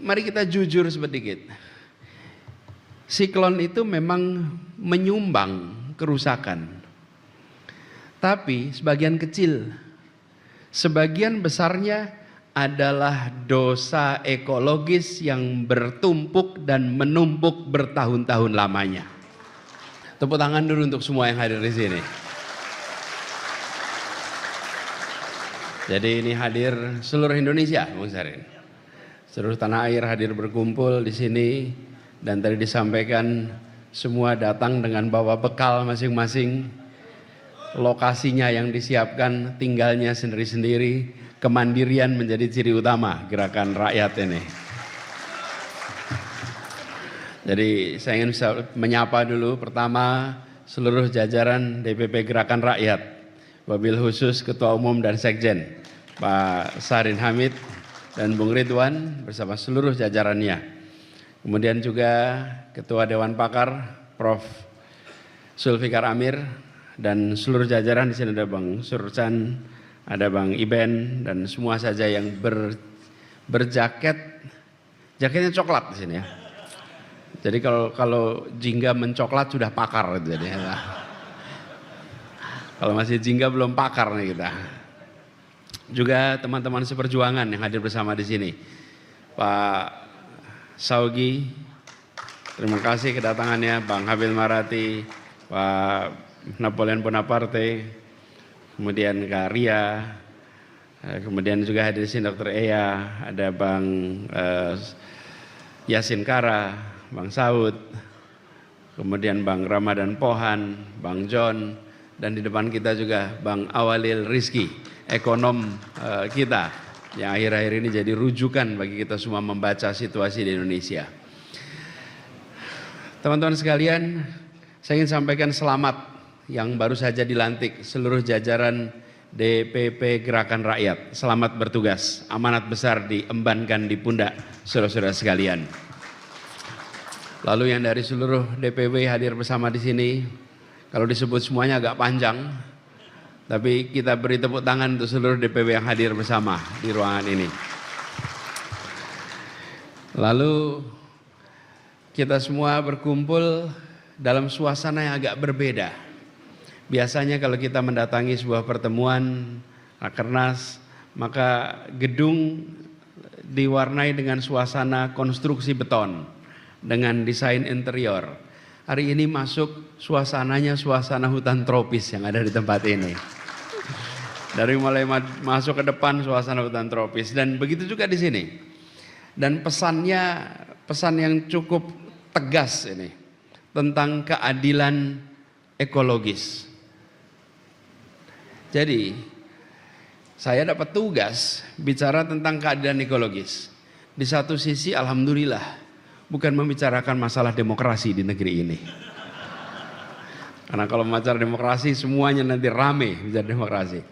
mari kita jujur sedikit. Siklon itu memang menyumbang kerusakan. Tapi sebagian kecil, sebagian besarnya adalah dosa ekologis yang bertumpuk dan menumpuk bertahun-tahun lamanya. Tepuk tangan dulu untuk semua yang hadir di sini. Jadi ini hadir seluruh Indonesia, Bung Sarin. Seluruh tanah air hadir berkumpul di sini, dan tadi disampaikan semua datang dengan bawa bekal masing-masing. Lokasinya yang disiapkan, tinggalnya sendiri-sendiri, kemandirian menjadi ciri utama gerakan rakyat ini. Jadi saya ingin menyapa dulu pertama seluruh jajaran DPP Gerakan Rakyat. Wabil khusus Ketua Umum dan Sekjen Pak Sarin Hamid dan Bung Ridwan bersama seluruh jajarannya. Kemudian juga Ketua Dewan Pakar Prof. Zulfikar Amir dan seluruh jajaran. Di sini ada Bang Surcan, ada Bang Iben dan semua saja yang berjaket, jaketnya coklat di sini ya. Jadi kalau jingga mencoklat sudah pakar gitu jadi. Kalau masih jingga belum pakar nih kita. Juga teman-teman seperjuangan yang hadir bersama di sini. Pak Saugi, terima kasih kedatangannya. Bang Habil Marati, Pak Napoleon Bonaparte, kemudian Kak Ria, kemudian juga hadir di sini Dr. Eya, ada Bang Yasin Kara, Bang Saud, kemudian Bang Ramadan Pohan, Bang John, dan di depan kita juga Bang Awalil Rizki, ekonom kita yang akhir-akhir ini jadi rujukan bagi kita semua membaca situasi di Indonesia. Teman-teman sekalian, saya ingin sampaikan selamat yang baru saja dilantik seluruh jajaran DPP Gerakan Rakyat. Selamat bertugas, amanat besar diembankan di pundak saudara-saudara sekalian. Lalu yang dari seluruh DPW hadir bersama di sini. Kalau disebut semuanya agak panjang, tapi kita beri tepuk tangan untuk seluruh DPW yang hadir bersama di ruangan ini. Lalu kita semua berkumpul dalam suasana yang agak berbeda. Biasanya kalau kita mendatangi sebuah pertemuan Rakernas, maka gedung diwarnai dengan suasana konstruksi beton dengan desain interior. Hari ini masuk suasananya suasana hutan tropis yang ada di tempat ini. Dari mulai masuk ke depan suasana hutan tropis, dan begitu juga di sini. Dan pesannya pesan yang cukup tegas ini tentang keadilan ekologis. Jadi saya dapat tugas bicara tentang keadilan ekologis. Di satu sisi alhamdulillah bukan membicarakan masalah demokrasi di negeri ini. Karena kalau bicara demokrasi semuanya nanti rame bicara demokrasi.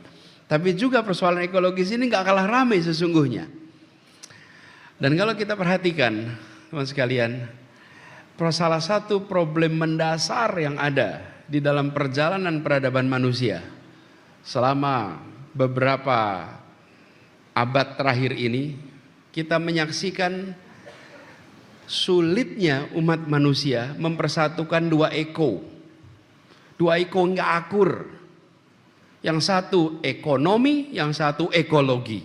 Tapi juga persoalan ekologis ini nggak kalah rame sesungguhnya. Dan kalau kita perhatikan teman sekalian, salah satu problem mendasar yang ada di dalam perjalanan peradaban manusia selama beberapa abad terakhir ini, kita menyaksikan sulitnya umat manusia mempersatukan dua eko. Dua eko nggak akur. Yang satu ekonomi, yang satu ekologi.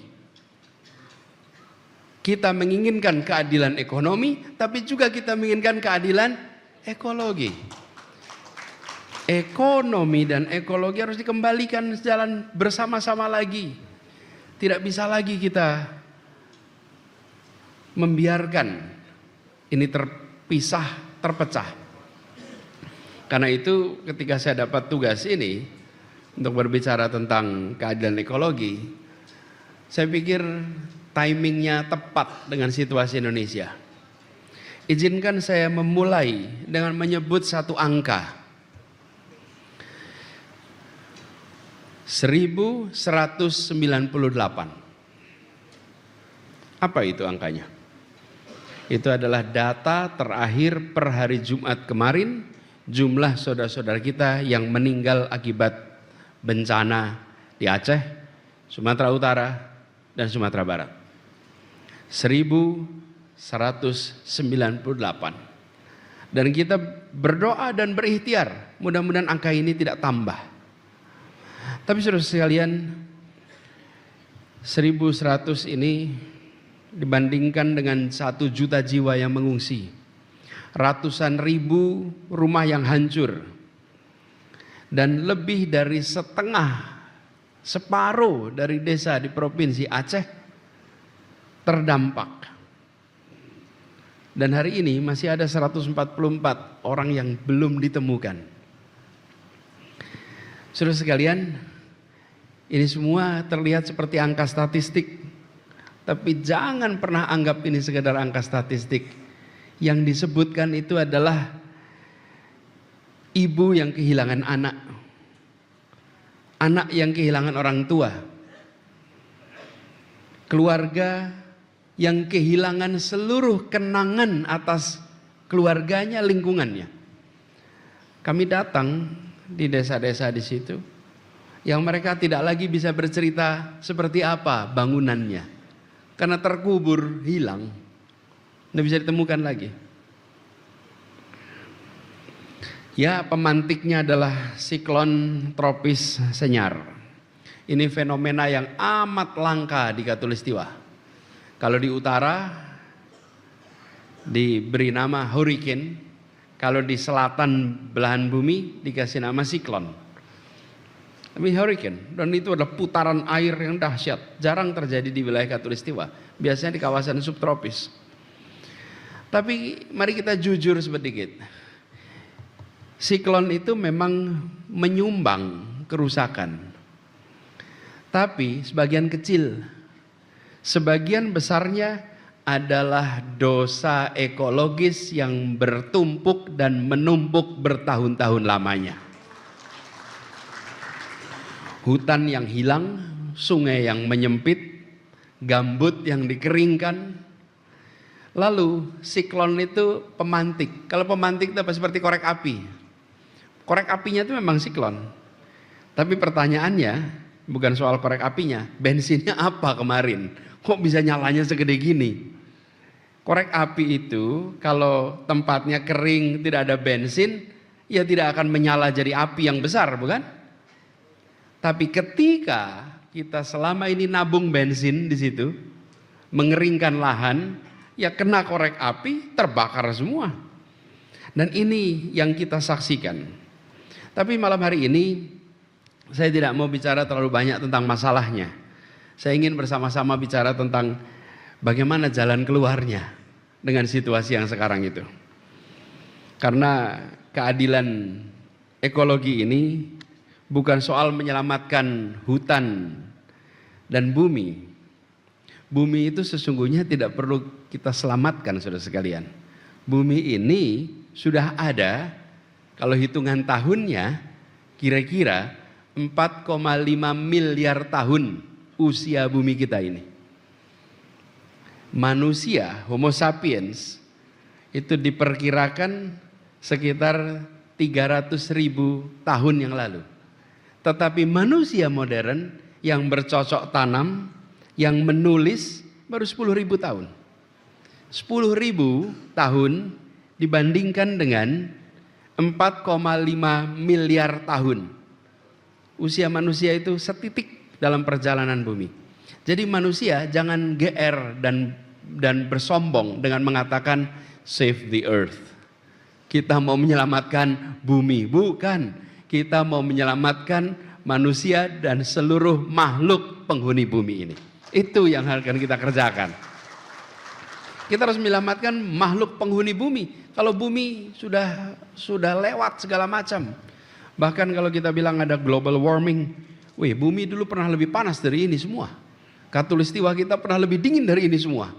Kita menginginkan keadilan ekonomi, tapi juga kita menginginkan keadilan ekologi. Ekonomi dan ekologi harus dikembalikan sejalan bersama-sama lagi. Tidak bisa lagi kita membiarkan ini terpisah, terpecah. Karena itu ketika saya dapat tugas ini untuk berbicara tentang keadilan ekologi, saya pikir timingnya tepat dengan situasi Indonesia. Izinkan saya memulai dengan menyebut satu angka. 1198. Apa itu angkanya? Itu adalah data terakhir per hari Jumat kemarin, jumlah saudara-saudara kita yang meninggal akibat bencana di Aceh, Sumatera Utara, dan Sumatera Barat. 1198 198. Dan kita berdoa dan berikhtiar, mudah-mudahan angka ini tidak tambah. Tapi saudara sekalian, 1.100 ini dibandingkan dengan 1 juta jiwa yang mengungsi, ratusan ribu rumah yang hancur, dan lebih dari separuh dari desa di Provinsi Aceh terdampak. Dan hari ini masih ada 144 orang yang belum ditemukan. Saudara sekalian, ini semua terlihat seperti angka statistik, tapi jangan pernah anggap ini sekedar angka statistik. Yang disebutkan itu adalah ibu yang kehilangan anak, anak yang kehilangan orang tua, keluarga yang kehilangan seluruh kenangan atas keluarganya, lingkungannya. Kami datang di desa-desa di situ, yang mereka tidak lagi bisa bercerita seperti apa bangunannya, karena terkubur, hilang, tidak bisa ditemukan lagi. Ya, pemantiknya adalah siklon tropis Senyar. Ini fenomena yang amat langka di Khatulistiwa. Kalau di utara diberi nama hurricane, kalau di selatan belahan bumi dikasih nama siklon. Tapi hurricane, dan itu adalah putaran air yang dahsyat, jarang terjadi di wilayah Khatulistiwa, biasanya di kawasan subtropis. Tapi mari kita jujur sedikit, siklon itu memang menyumbang kerusakan, tapi sebagian kecil. Sebagian besarnya adalah dosa ekologis yang bertumpuk dan menumpuk bertahun-tahun lamanya. Hutan yang hilang, sungai yang menyempit, gambut yang dikeringkan. Lalu siklon itu pemantik. Kalau pemantik itu seperti korek api. Korek apinya itu memang siklon. Tapi pertanyaannya bukan soal korek apinya, bensinnya apa kemarin? Kok bisa nyalanya segede gini? Korek api itu kalau tempatnya kering, tidak ada bensin, ya tidak akan menyala jadi api yang besar, bukan? Tapi ketika kita selama ini nabung bensin di situ, mengeringkan lahan, ya kena korek api, terbakar semua. Dan ini yang kita saksikan. Tapi malam hari ini saya tidak mau bicara terlalu banyak tentang masalahnya. Saya ingin bersama-sama bicara tentang bagaimana jalan keluarnya dengan situasi yang sekarang itu. Karena keadilan ekologi ini bukan soal menyelamatkan hutan dan bumi. Bumi itu sesungguhnya tidak perlu kita selamatkan, saudara sekalian. Bumi ini sudah ada, kalau hitungan tahunnya kira-kira 4,5 miliar tahun usia bumi kita ini. Manusia, Homo sapiens, itu diperkirakan sekitar 300.000 tahun yang lalu. Tetapi manusia modern yang bercocok tanam, yang menulis baru 10.000 tahun. 10.000 tahun dibandingkan dengan 4,5 miliar tahun. Usia manusia itu setitik dalam perjalanan bumi. Jadi manusia jangan GR dan bersombong dengan mengatakan save the earth. Kita mau menyelamatkan bumi, bukan. Kita mau menyelamatkan manusia dan seluruh makhluk penghuni bumi ini. Itu yang akan kita kerjakan. Kita harus menyelamatkan makhluk penghuni bumi. Kalau bumi sudah lewat segala macam. Bahkan kalau kita bilang ada global warming, bumi dulu pernah lebih panas dari ini semua. Khatulistiwa kita pernah lebih dingin dari ini semua.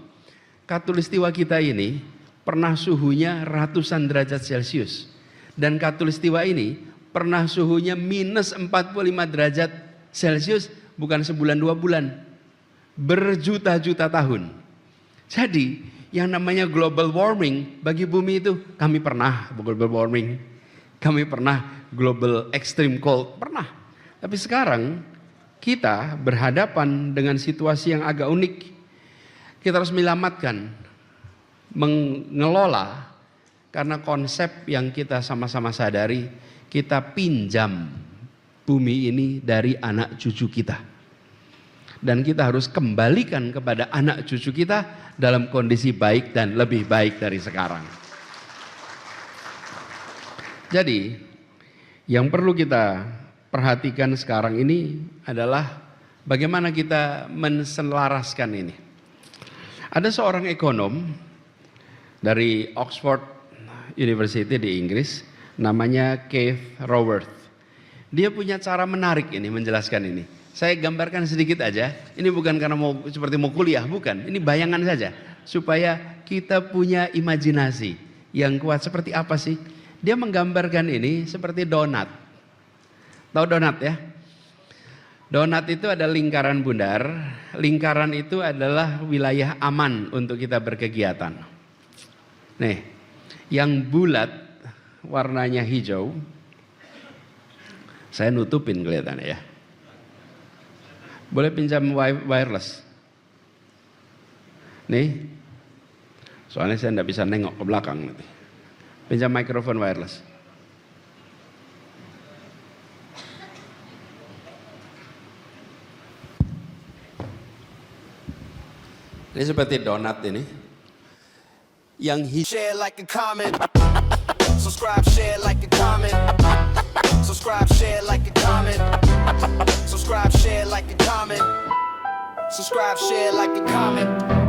Khatulistiwa kita ini pernah suhunya ratusan derajat Celcius. Dan khatulistiwa ini pernah suhunya minus 45 derajat Celcius bukan sebulan 2 bulan. Berjuta-juta tahun. Jadi yang namanya global warming bagi bumi itu kami pernah global warming. Kami pernah global extreme cold. Pernah. Tapi sekarang kita berhadapan dengan situasi yang agak unik. Kita harus menyelamatkan mengelola karena konsep yang kita sama-sama sadari, kita pinjam bumi ini dari anak cucu kita. Dan kita harus kembalikan kepada anak cucu kita dalam kondisi baik dan lebih baik dari sekarang. Jadi, yang perlu kita perhatikan sekarang ini adalah bagaimana kita menselaraskan ini. Ada seorang ekonom dari Oxford University di Inggris, namanya Keith Raworth. Dia punya cara menarik ini menjelaskan ini. Saya gambarkan sedikit aja. Ini bukan karena seperti mau kuliah, bukan. Ini bayangan saja supaya kita punya imajinasi yang kuat. Seperti apa sih? Dia menggambarkan ini seperti donat. Tahu donat ya? Donat itu ada lingkaran bundar. Lingkaran itu adalah wilayah aman untuk kita berkegiatan. Nih, yang bulat warnanya hijau. Saya nutupin kelihatannya ya. Boleh pinjam wireless? Nih, soalnya saya tidak bisa nengok ke belakang nanti. Pinjam mikrofon wireless. Ini seperti donat ini. Yang share, like and comment. Subscribe, share, like and comment. Subscribe, share, like and comment. Subscribe, share, like and comment. Subscribe, share, like and comment.